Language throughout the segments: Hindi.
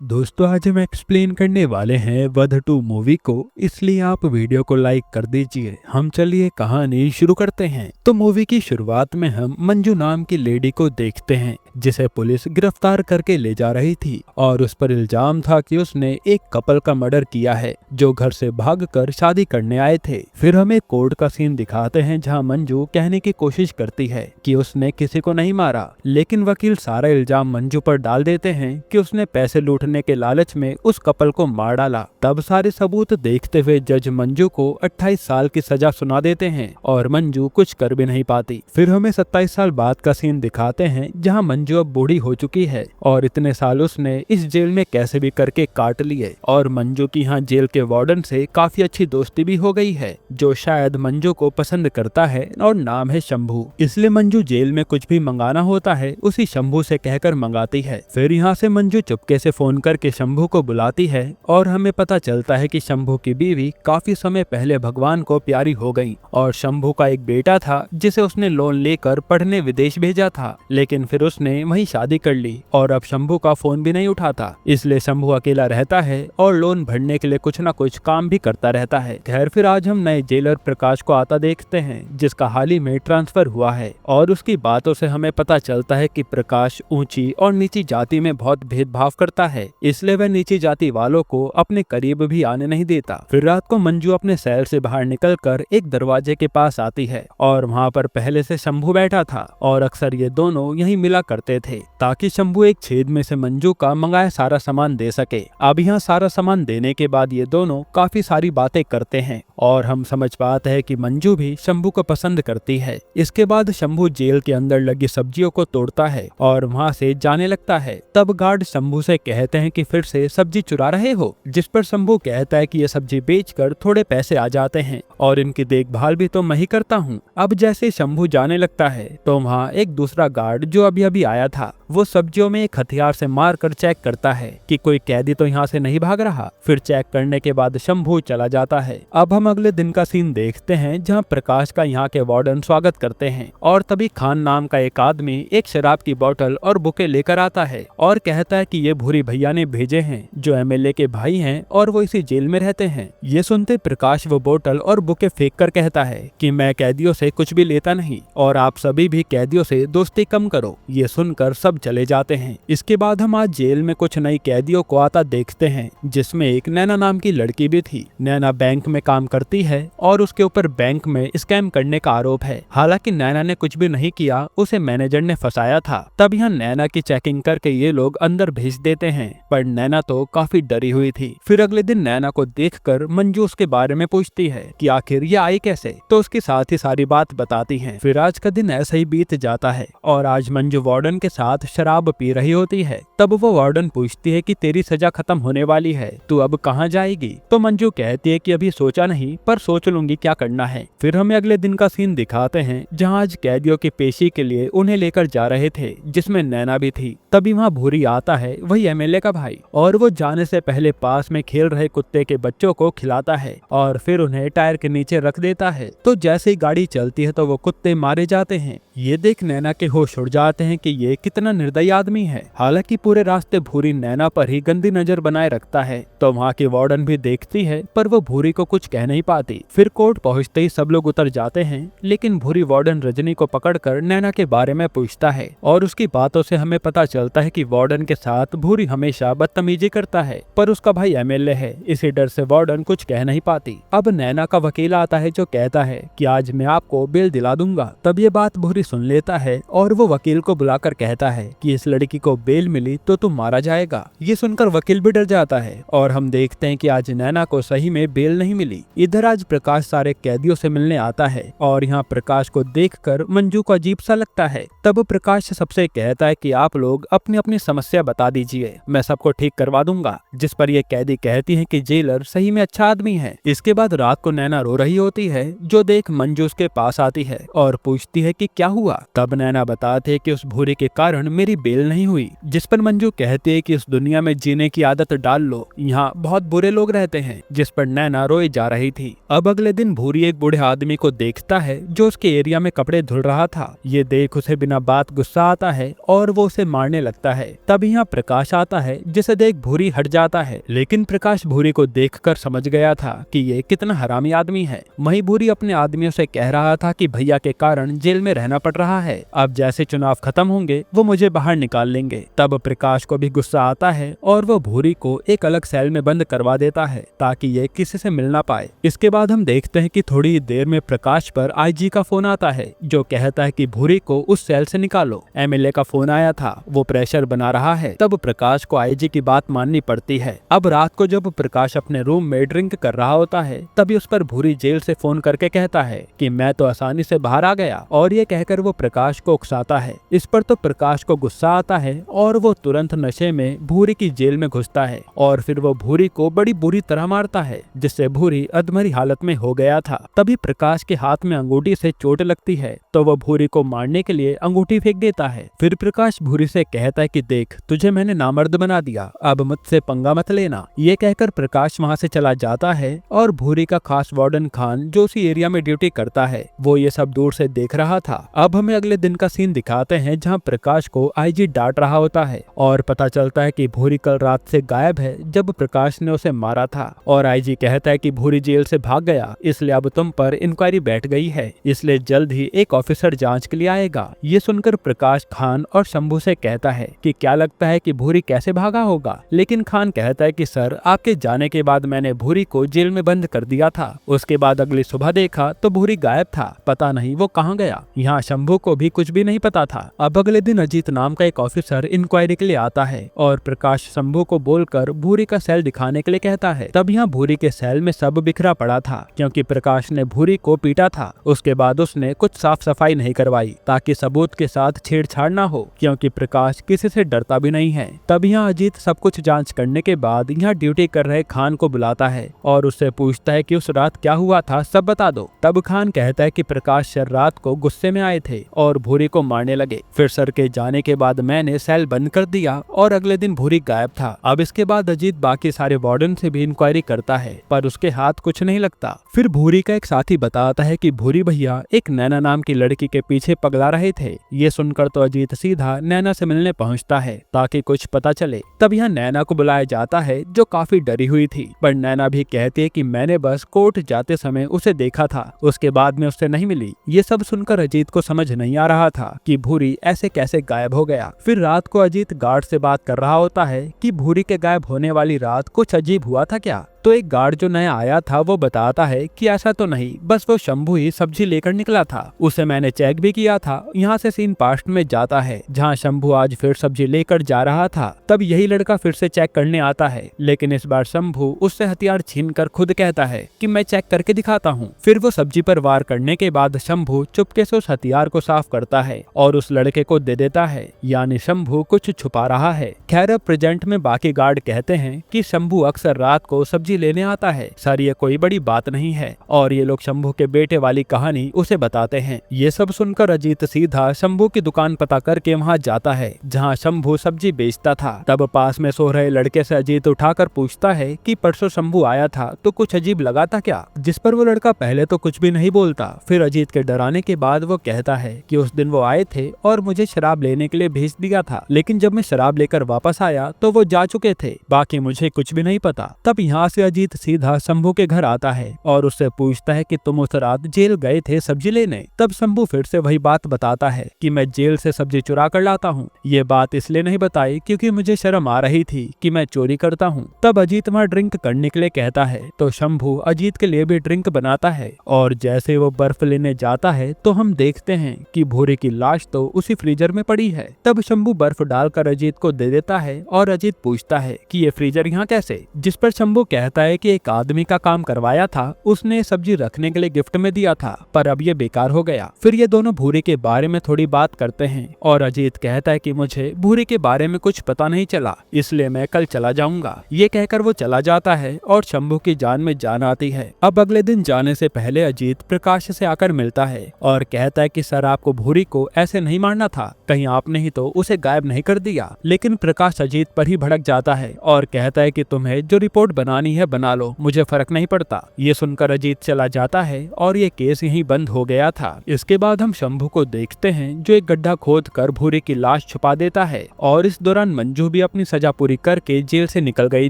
दोस्तों आज हम एक्सप्लेन करने वाले हैं वध 2 मूवी को, इसलिए आप वीडियो को लाइक कर दीजिए। हम चलिए कहानी शुरू करते हैं। तो मूवी की शुरुआत में हम मंजू नाम की लेडी को देखते हैं जिसे पुलिस गिरफ्तार करके ले जा रही थी और उस पर इल्जाम था कि उसने एक कपल का मर्डर किया है जो घर से भागकर शादी करने आए थे। फिर हमें कोर्ट का सीन दिखाते हैं जहां मंजू कहने की कोशिश करती है कि उसने किसी को नहीं मारा, लेकिन वकील सारा इल्जाम मंजू पर डाल देते हैं कि उसने पैसे लूटने के लालच में उस कपल को मार डाला। तब सारे सबूत देखते हुए जज मंजू को 28 साल की सजा सुना देते हैं और मंजू कुछ कर भी नहीं पाती। फिर हमें 27 साल बाद का सीन दिखाते हैं जहां मंजू अब बूढ़ी हो चुकी है और इतने साल उसने इस जेल में कैसे भी करके काट लिए और मंजू की यहाँ जेल के वार्डन से काफी अच्छी दोस्ती भी हो गई है जो शायद मंजू को पसंद करता है और नाम है शंभू। इसलिए मंजू जेल में कुछ भी मंगाना होता है उसी शंभू से कहकर मंगाती है। फिर यहाँ से मंजू चुपके से फोन करके शंभू को बुलाती है और हमें पता चलता है कि शंभू की बीवी काफी समय पहले भगवान को प्यारी हो गई और शंभू का एक बेटा था जिसे उसने लोन लेकर पढ़ने विदेश भेजा था, लेकिन फिर उसने वहीं शादी कर ली और अब शंभू का फोन भी नहीं उठाता। इसलिए शंभू अकेला रहता है और लोन भरने के लिए कुछ न कुछ काम भी करता रहता है। खैर फिर आज हम नए जेलर प्रकाश को आता देखते हैं जिसका हाल ही में ट्रांसफर हुआ है और उसकी बातों से हमें पता चलता है कि प्रकाश ऊंची और नीची जाति में बहुत भेदभाव करता है, इसलिए वह नीची जाति वालों को अपने करीब भी आने नहीं देता। फिर रात को मंजू अपने सेल से बाहर निकलकर एक दरवाजे के पास आती है और वहाँ पर पहले से शंभू बैठा था और अक्सर ये दोनों यहीं मिला करते थे ताकि शंभू एक छेद में से मंजू का मंगाया सारा सामान दे सके। अब यहाँ सारा सामान देने के बाद ये दोनों काफी सारी बातें करते हैं और हम समझ पाते हैं कि मंजू भी शंभू को पसंद करती है। इसके बाद शंभू जेल के अंदर लगी सब्जियों को तोड़ता है और वहाँ से जाने लगता है। तब गार्ड शंभू से कहते हैं कि फिर से सब्जी चुरा रहे हो, जिस पर शंभू कहता है कि ये सब्जी बेचकर थोड़े पैसे आ जाते हैं और इनकी देखभाल भी तो मैं ही करता हूँ। अब जैसे शंभू जाने लगता है तो वहाँ एक दूसरा गार्ड जो अभी अभी आया था वो सब्जियों में एक हथियार से मारकर चेक करता है कि कोई कैदी तो यहाँ से नहीं भाग रहा। फिर चेक करने के बाद शंभू चला जाता है। अब हम अगले दिन का सीन देखते हैं जहाँ प्रकाश का यहाँ के वार्डन स्वागत करते हैं और तभी खान नाम का एक आदमी एक शराब की बोतल और बुके लेकर आता है और कहता है कि ये भूरी भैया ने भेजे हैं जो एमएलए के भाई हैं और वो इसी जेल में रहते हैं। ये सुनते प्रकाश वो बोतल और बुके फेंक कर कहता है कि मैं कैदियों से कुछ भी लेता नहीं और आप सभी भी कैदियों से दोस्ती कम करो। ये सुनकर सब चले जाते हैं। इसके बाद हम आज जेल में कुछ नई कैदियों को आता देखते हैं जिसमें एक नैना नाम की लड़की भी थी। नैना बैंक में काम करती है और उसके ऊपर बैंक में स्कैम करने का आरोप है। हालांकि नैना ने कुछ भी नहीं किया, उसे मैनेजर ने फंसाया था। तब यहाँ नैना की चेकिंग करके ये लोग अंदर भेज देते हैं, पर नैना तो काफी डरी हुई थी। फिर अगले दिन नैना को देखकर मंजू उसके बारे में पूछती है कि आखिर ये आई कैसे, तो उसके साथ ही सारी बात बताती है। फिर आज का दिन ऐसे ही बीत जाता है और आज मंजू वार्डन के साथ शराब पी रही होती है। तब वो वार्डन पूछती है कि तेरी सजा खत्म होने वाली है, तू अब कहाँ जाएगी? तो मंजू कहती है कि अभी सोचा नहीं, पर सोच लूंगी क्या करना है। फिर हमें अगले दिन का सीन दिखाते हैं जहाँ आज कैदियों की पेशी के लिए उन्हें लेकर जा रहे थे जिसमें नैना भी थी। तभी वहाँ भूरी आता है, वही एमएलए का भाई, और वो जाने से पहले पास में खेल रहे कुत्ते के बच्चों को खिलाता है और फिर उन्हें टायर के नीचे रख देता है। तो जैसे ही गाड़ी चलती है तो वो कुत्ते मारे जाते हैं। ये देख नैना के होश उड़ जाते हैं कि ये कितना निर्दयी आदमी है। हालांकि पूरे रास्ते भूरी नैना पर ही गंदी नजर बनाए रखता है। तो वहाँ की वार्डन भी देखती है पर वो भूरी को कुछ कह नहीं पाती। फिर कोर्ट पहुँचते ही सब लोग उतर जाते हैं, लेकिन भूरी वार्डन रजनी को पकड़कर नैना के बारे में पूछता है और उसकी बातों से हमें पता चलता है कि वार्डन के साथ भूरी हमेशा बदतमीजी करता है, पर उसका भाई एमएलए है, इसी डर से वार्डन कुछ कह नहीं पाती। अब नैना का वकील आता है जो कहता है कि आज मैं आपको बेल दिला दूंगा। तब ये बात भूरी सुन लेता है और वो वकील को बुलाकर कहता है कि इस लड़की को बेल मिली तो तुम मारा जाएगा। ये सुनकर वकील भी डर जाता है और हम देखते हैं कि आज नैना को सही में बेल नहीं मिली। इधर आज प्रकाश सारे कैदियों से मिलने आता है और यहाँ प्रकाश को देखकर मंजू को अजीब सा लगता है। तब प्रकाश सबसे कहता है कि आप लोग अपनी अपनी समस्या बता दीजिए, मैं सबको ठीक करवा दूंगा। जिस पर ये कैदी कहती है कि जेलर सही में अच्छा आदमी है। इसके बाद रात को नैना रो रही होती है जो देख मंजू उसके पास आती है और पूछती है कि क्या हुआ। तब नैना बताते कि उस भूरी के कारण मेरी बेल नहीं हुई। जिस पर मंजू कहती है कि इस दुनिया में जीने की आदत डाल लो, यहाँ बहुत बुरे लोग रहते हैं। जिस पर नैना रोई जा रही थी। अब अगले दिन भूरी एक बूढ़े आदमी को देखता है जो उसके एरिया में कपड़े धुल रहा था। ये देख उसे बिना बात गुस्सा आता है और वो उसे मारने लगता है। तब यहाँ प्रकाश आता है जिसे देख भूरी हट जाता है, लेकिन प्रकाश भूरी को देखकर समझ गया था कि ये कितना हरामी आदमी है। वहीं भूरी अपने आदमियों से कह रहा था कि भैया के कारण जेल में रहना पड़ रहा है, अब जैसे चुनाव खत्म होंगे वो मुझे बाहर निकाल लेंगे। तब प्रकाश को भी गुस्सा आता है और वो भूरी को एक अलग सेल में बंद करवा देता है ताकि ये किसी से मिल ना पाए। इसके बाद हम देखते हैं कि थोड़ी ही देर में प्रकाश पर आईजी का फोन आता है जो कहता है कि भूरी को उस सेल से निकालो। एमएलए का फोन आया था, वो प्रेशर बना रहा है। तब प्रकाश को आईजी की बात माननी पड़ती है। अब रात को जब प्रकाश अपने रूम में ड्रिंक कर रहा होता है तभी उस पर भूरी जेल से फोन करके कहता है कि मैं तो आसानी से बाहर आ गया, और ये कहकर वो प्रकाश को उकसाता है। इस पर तो प्रकाश को गुस्सा आता है और वो तुरंत नशे में भूरी की जेल में घुसता है और फिर वो भूरी को बड़ी बुरी तरह मारता है, जिससे भूरी अधमरी हालत में हो गया था। तभी प्रकाश के हाथ में अंगूठी से चोट लगती है तो वो भूरी को मारने के लिए अंगूठी फेंक देता है। फिर प्रकाश भूरी से कहता है कि देख, तुझे मैंने नामर्द बना दिया, अब मुझसे पंगा मत लेना। ये कहकर प्रकाश वहाँ से चला जाता है और भूरी का खास वार्डन खान जो उसी एरिया में ड्यूटी करता है वो ये सब दूर से देख रहा था। अब हमें अगले दिन का सीन दिखाते हैं जहाँ प्रकाश को आईजी डांट रहा होता है और पता चलता है कि भूरी कल रात से गायब है जब प्रकाश ने उसे मारा था, और आईजी कहता है कि भूरी जेल से भाग गया इसलिए अब तुम पर इंक्वायरी बैठ गई है, इसलिए जल्द ही एक ऑफिसर जांच के लिए आएगा। ये सुनकर प्रकाश खान और शंभू से कहता है कि क्या लगता है कि भूरी कैसे भागा होगा, लेकिन खान कहता है कि सर आपके जाने के बाद मैंने भूरी को जेल में बंद कर दिया था, उसके बाद अगली सुबह देखा तो भूरी गायब था, पता नहीं वो कहाँ गया। यहाँ शंभू को भी कुछ भी नहीं पता था। अब अगले दिन अजीत नाम का एक ऑफिसर इंक्वायरी के लिए आता है और प्रकाश शंभू को बोलकर भूरी का सेल दिखाने के लिए कहता है। तब यहाँ भूरी के सेल में सब बिखरा पड़ा था क्योंकि प्रकाश ने भूरी को पीटा था। उसके बाद उसने कुछ साफ सफाई नहीं करवाई ताकि सबूत के साथ छेड़छाड़ ना हो, क्योंकि प्रकाश किसी से डरता भी नहीं है। तब यहाँ अजीत सब कुछ जांच करने के बाद यहाँ ड्यूटी कर रहे खान को बुलाता है और उससे पूछता है कि उस रात क्या हुआ था, सब बता दो। तब खान कहता है कि प्रकाश सर रात को गुस्से में आए थे और भूरी को मारने लगे, फिर सर के जाने के बाद मैंने सेल बंद कर दिया और अगले दिन भूरी गायब था। अब इसके बाद अजीत बाकी सारे वार्डन से भी इंक्वायरी करता है पर उसके हाथ कुछ नहीं लगता। फिर भूरी का एक साथी बताता है कि भूरी भैया एक नैना नाम की लड़की के पीछे पगला रहे थे। ये सुनकर तो अजीत सीधा नैना से मिलने पहुंचता है ताकि कुछ पता चले। तब यहाँ नैना को बुलाया जाता है जो काफी डरी हुई थी, पर नैना भी कहती है कि मैंने बस कोर्ट जाते समय उसे देखा था, उसके बाद में उससे नहीं मिली। ये सब सुनकर अजीत को समझ नहीं आ रहा था कि भूरी ऐसे कैसे गायब हो गया। फिर रात को अजीत गार्ड से बात कर रहा होता है कि भूरी के गायब होने वाली रात कुछ अजीब हुआ था क्या। तो एक गार्ड जो नया आया था वो बताता है कि ऐसा तो नहीं, बस वो शंभू ही सब्जी लेकर निकला था, उसे मैंने चेक भी किया था। यहाँ से सीन पास्ट में जाता है जहाँ शंभू आज फिर सब्जी लेकर जा रहा था। तब यही लड़का फिर से चेक करने आता है, लेकिन इस बार शंभू उससे हथियार छीनकर खुद कहता है कि मैं चेक करके दिखाता हूँ। फिर वो सब्जी पर वार करने के बाद शंभू चुपके से उस हथियार को साफ करता है और उस लड़के को दे देता है, यानी शंभू कुछ छुपा रहा है। खैर अब प्रेजेंट में बाकी गार्ड कहते हैं कि शंभू अक्सर रात को सब्जी लेने आता है, सर ये कोई बड़ी बात नहीं है, और ये लोग शंभू के बेटे वाली कहानी उसे बताते हैं। ये सब सुनकर अजीत सीधा शंभू की दुकान पता करके वहाँ जाता है जहाँ शंभू सब्जी बेचता था। तब पास में सो रहे लड़के से अजीत उठाकर पूछता है कि परसों शंभू आया था तो कुछ अजीब लगा था क्या, जिस पर वो लड़का पहले तो कुछ भी नहीं बोलता। फिर अजीत के डराने के बाद वो कहता है कि उस दिन वो आए थे और मुझे शराब लेने के लिए भेज दिया था, लेकिन जब मैं शराब लेकर वापस आया तो वो जा चुके थे, बाकी मुझे कुछ भी नहीं पता। तब यहाँ से अजीत सीधा शंभू के घर आता है और उससे पूछता है कि तुम उस रात जेल गए थे सब्जी लेने। तब शंभू फिर से वही बात बताता है कि मैं जेल से सब्जी चुरा कर लाता हूँ। ये बात इसलिए नहीं बताई क्योंकि मुझे शर्म आ रही थी कि मैं चोरी करता हूँ। तब अजीत वहाँ ड्रिंक करने के लिए कहता है तो शंभू अजीत के लिए भी ड्रिंक बनाता है, और जैसे वो बर्फ लेने जाता है तो हम देखते हैं कि भूरी की लाश तो उसी फ्रीजर में पड़ी है। तब शंभू बर्फ डालकर अजीत को दे देता है और अजीत पूछता है कि ये फ्रीजर यहाँ कैसे, जिस पर शंभू कहता कहता है कि एक आदमी का काम करवाया था, उसने सब्जी रखने के लिए गिफ्ट में दिया था, पर अब ये बेकार हो गया। फिर ये दोनों भूरी के बारे में थोड़ी बात करते हैं और अजीत कहता है कि मुझे भूरी के बारे में कुछ पता नहीं चला, इसलिए मैं कल चला जाऊंगा। ये कहकर वो चला जाता है और शंभू की जान में जान आती है। अब अगले दिन जाने से पहले अजीत प्रकाश से आकर मिलता है और कहता है कि सर, आपको भूरी को ऐसे नहीं मारना था, कहीं आपने ही तो उसे गायब नहीं कर दिया। लेकिन प्रकाश अजीत पर ही भड़क जाता है और कहता है कि तुम्हें जो रिपोर्ट बनानी है बना लो, मुझे फर्क नहीं पड़ता। ये सुनकर अजीत चला जाता है और ये केस यहीं बंद हो गया था। इसके बाद हम शंभू को देखते हैं जो एक गड्ढा खोद कर भूरी की लाश छुपा देता है और इस दौरान मंजू भी अपनी सजा पूरी करके जेल से निकल गई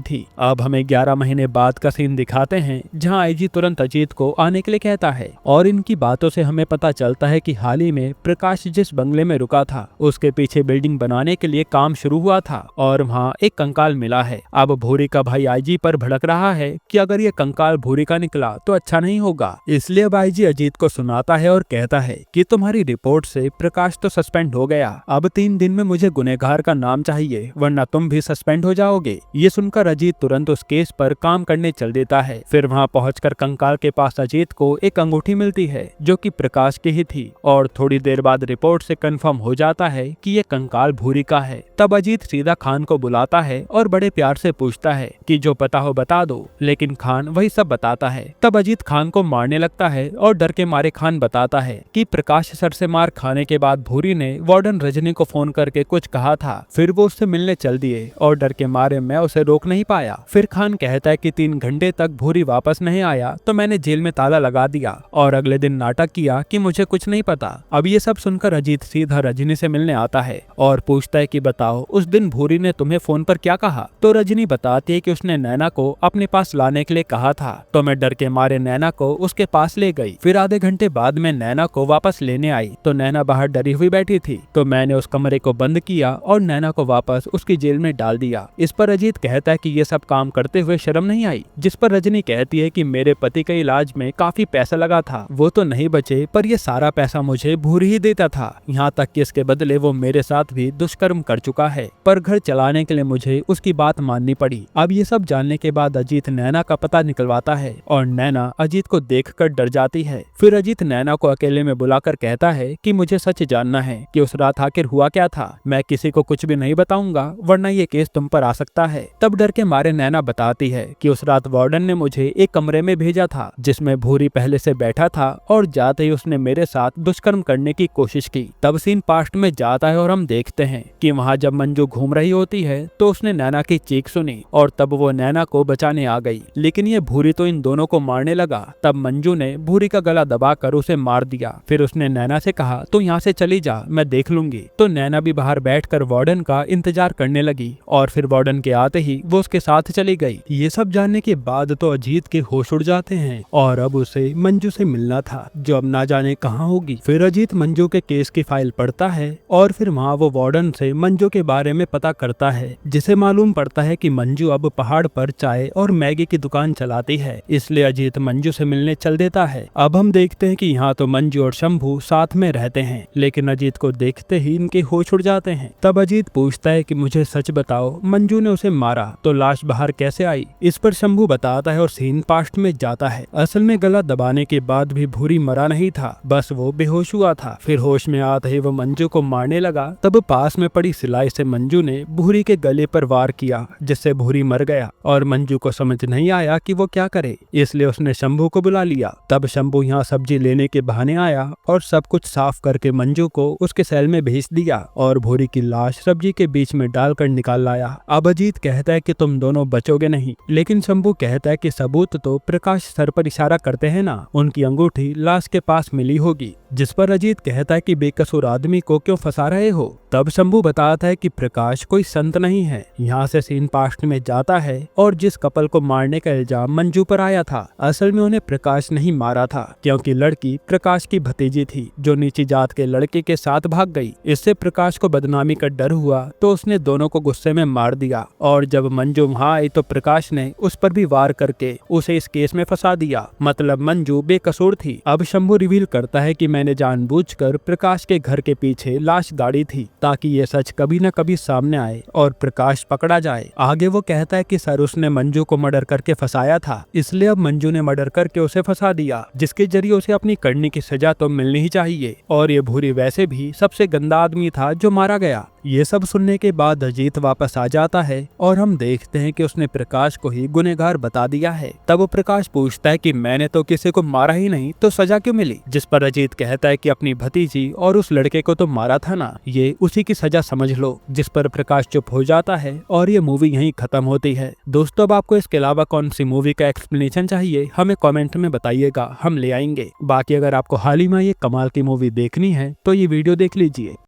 थी। अब हमें 11 महीने बाद का सीन दिखाते हैं जहां आईजी तुरंत अजीत को आने के लिए कहता है और इनकी बातों से हमें पता चलता है कि हाल ही में प्रकाश जिस बंगले में रुका था उसके पीछे बिल्डिंग बनाने के लिए काम शुरू हुआ था और वहाँ एक कंकाल मिला है। अब भूरी का भाई आईजी पर भड़क रहा है कि अगर ये कंकाल भूरी का निकला तो अच्छा नहीं होगा, इसलिए अब आईजी अजीत को सुनाता है और कहता है कि तुम्हारी रिपोर्ट से प्रकाश तो सस्पेंड हो गया, अब 3 दिन में मुझे गुनहगार का नाम चाहिए वरना तुम भी सस्पेंड हो जाओगे। ये सुनकर अजीत तुरंत उस केस पर काम करने चल देता है। फिर वहाँ पहुंचकर कंकाल के पास अजीत को एक अंगूठी मिलती है जो कि प्रकाश की ही थी और थोड़ी देर बाद रिपोर्ट से कंफर्म हो जाता है कि ये कंकाल भूरी का है। तब अजीत सीधा खान को बुलाता है और बड़े प्यार से पूछता है कि जो पता हो बता दो, लेकिन खान वही सब बताता है। तब अजीत खान को मारने लगता है और डर के मारे खान बताता है कि प्रकाश सर से मार खाने के बाद भूरी ने वार्डन रजनी को फोन करके कुछ कहा था, फिर वो उससे मिलने चल दिए और डर के मारे मैं उसे रोक नहीं पाया। फिर खान कहता है कि 3 घंटे तक भूरी वापस नहीं आया तो मैंने जेल में ताला लगा दिया और अगले दिन नाटक किया कि मुझे कुछ नहीं पता। अब ये सब सुनकर अजीत सीधा रजनी से मिलने आता है और पूछता है कि बताओ उस दिन भूरी ने तुम्हें फोन पर क्या कहा। तो रजनी बताती है कि उसने नैना को अपने पास लाने के लिए कहा था, तो मैं डर के मारे नैना को उसके पास ले गई। फिर आधे घंटे बाद में नैना को वापस लेने आई तो नैना बाहर डरी हुई बैठी थी, तो मैंने उस कमरे को बंद किया और नैना को वापस उसकी जेल में डाल दिया। इस पर अजीत कहता है कि ये सब काम करते हुए शर्म नहीं आई, जिस पर रजनी कहती है कि मेरे पति के इलाज में काफी पैसा लगा था, वो तो नहीं बचे पर ये सारा पैसा मुझे भूरी ही देता था, यहाँ तक कि इसके बदले वो मेरे साथ भी दुष्कर्म कर चुका है, पर घर चलाने के लिए मुझे उसकी बात माननी पड़ी। अब ये सब जानने के बाद अजीत नैना का पता निकलवाता है और नैना अजीत को देखकर डर जाती है। फिर अजीत नैना को अकेले में बुलाकर कहता है कि मुझे सच जानना है कि उस रात आखिर हुआ क्या था, मैं किसी को कुछ भी नहीं बताऊंगा वरना ये केस तुम पर आ सकता है। तब डर के मारे नैना बताती है कि उस रात वार्डन ने मुझे एक कमरे में भेजा था जिसमें भूरी पहले से बैठा था और जाते ही उसने मेरे साथ दुष्कर्म करने की कोशिश की। तब सीन पास्ट में जाता है और हम देखते हैं कि वहाँ जब मंजू घूम रही होती है तो उसने नैना की चीख सुनी और तब वो नैना को बचाने आ गई, लेकिन ये भूरी तो इन दोनों को मारने लगा। तब मंजू ने भूरी का गला दबाकर उसे मार दिया। फिर उसने नैना से कहा तो यहाँ से चली जा, मैं देख लूंगी। तो नैना भी बाहर बैठकर वार्डन का इंतजार करने लगी और फिर वार्डन के आते ही वो उसके साथ चली गई। ये सब जानने के बाद तो अजीत के होश उड़ जाते हैं और अब उसे मंजू से मिलना था जो अब ना जाने कहाँ होगी। फिर अजीत मंजू के केस की फाइल पढ़ता है और फिर वहाँ वो वार्डन से मंजू के बारे में पता करता है, जिसे मालूम पड़ता है कि मंजू अब पहाड़ पर चाय और मैगी की दुकान चलाती है, इसलिए अजीत मंजू से मिलने चल देता है। अब हम देखते हैं कि यहाँ तो मंजू और शंभू साथ में रहते हैं, लेकिन अजीत को देखते ही इनके होश उड़ जाते हैं। तब अजीत पूछता है कि मुझे सच बताओ, मंजू ने उसे मारा तो लाश बाहर कैसे आई। इस पर शंभू बताता है और सीन पास्ट में जाता है। असल में गला दबाने के बाद भी भूरी मरा नहीं था, बस वो बेहोश हुआ था। फिर होश में आते ही वो मंजू को मारने लगा। तब पास में पड़ी सिलाई से मंजू ने भूरी के गले पर वार किया, जिससे भूरी मर गया और मंजू को समझ नहीं आया कि वो क्या करे, इसलिए उसने शंभू को बुला लिया। तब शंभू यहाँ सब्जी लेने के बहाने आया और सब कुछ साफ करके मंजू को उसके सेल में भेज दिया और भूरी की लाश सब्जी के बीच में डालकर निकाल लाया। अब अजीत कहता है कि तुम दोनों बचोगे नहीं, लेकिन शंभू कहता है कि सबूत तो प्रकाश सर पर इशारा करते हैं ना, उनकी अंगूठी लाश के पास मिली होगी। जिस पर अजीत कहता है कि बेकसूर आदमी को क्यों फंसा रहे हो। तब शंभू बताता है कि प्रकाश कोई संत नहीं है। यहाँ से सीन पास्ट में जाता है और जिस कपल को मारने का इल्जाम मंजू पर आया था, असल में उन्हें प्रकाश नहीं मारा था, क्योंकि लड़की प्रकाश की भतीजी थी जो नीची जात के लड़के के साथ भाग गई। इससे प्रकाश को बदनामी का डर हुआ तो उसने दोनों को गुस्से में मार दिया और जब मंजू वहाँ आई तो प्रकाश ने उस पर भी वार करके उसे इस केस में फंसा दिया, मतलब मंजू बेकसूर थी। अब शंभू रिवील करता है कि मैंने जानबूझकर प्रकाश के घर के पीछे लाश गाड़ी थी ताकि ये सच कभी न कभी सामने आए और प्रकाश पकड़ा जाए। आगे वो कहता है कि सर उसने मंजू को मर्डर करके फंसाया था, इसलिए अब मंजू ने मर्डर करके उसे फंसा दिया, जिसके जरिए उसे अपनी करने की सजा तो मिलनी ही चाहिए। और ये भूरी वैसे भी सबसे गंदा आदमी था जो मारा गया। ये सब सुनने के बाद अजीत वापस आ जाता है और हम देखते हैं कि उसने प्रकाश को ही गुनहगार बता दिया है। तब वो प्रकाश पूछता है कि मैंने तो किसी को मारा ही नहीं, तो सजा क्यों मिली? जिस पर अजीत कहता है कि अपनी भतीजी और उस लड़के को तो मारा था ना, ये उसी की सजा समझ लो। जिस पर प्रकाश चुप हो जाता है और ये मूवी यहीं खत्म होती है। दोस्तों, अब आपको इसके अलावा कौन सी मूवी का एक्सप्लेनेशन चाहिए हमें कमेंट में बताइएगा, हम ले आएंगे। बाकी अगर आपको हाल ही में ये कमाल की मूवी देखनी है तो ये वीडियो देख लीजिए।